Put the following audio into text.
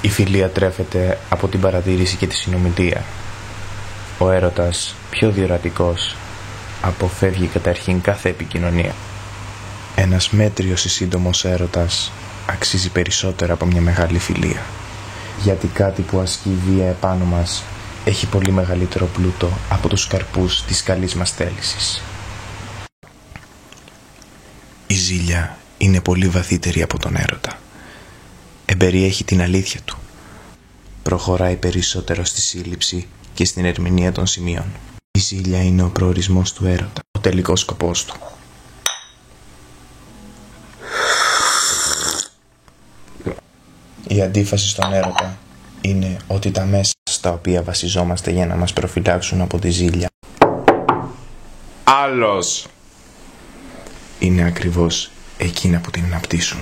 Η φιλία τρέφεται από την παρατήρηση και τη συνομιλία. Ο έρωτας, πιο διορατικός, αποφεύγει καταρχήν κάθε επικοινωνία. Ένας μέτριος ή σύντομος έρωτας αξίζει περισσότερο από μια μεγάλη φιλία. Γιατί κάτι που ασκεί βία επάνω μας έχει πολύ μεγαλύτερο πλούτο από τους καρπούς της καλής μας θέλησης. Η ζήλια είναι πολύ βαθύτερη από τον έρωτα. Εμπεριέχει την αλήθεια του. Προχωράει περισσότερο στη σύλληψη και στην ερμηνεία των σημείων. Η ζήλια είναι ο προορισμός του έρωτα, ο τελικός σκοπός του. Η αντίφαση στον έρωτα είναι ότι τα μέσα στα οποία βασιζόμαστε για να μας προφυλάξουν από τη ζήλια άλλος είναι ακριβώς εκείνα που την αναπτύσσουν.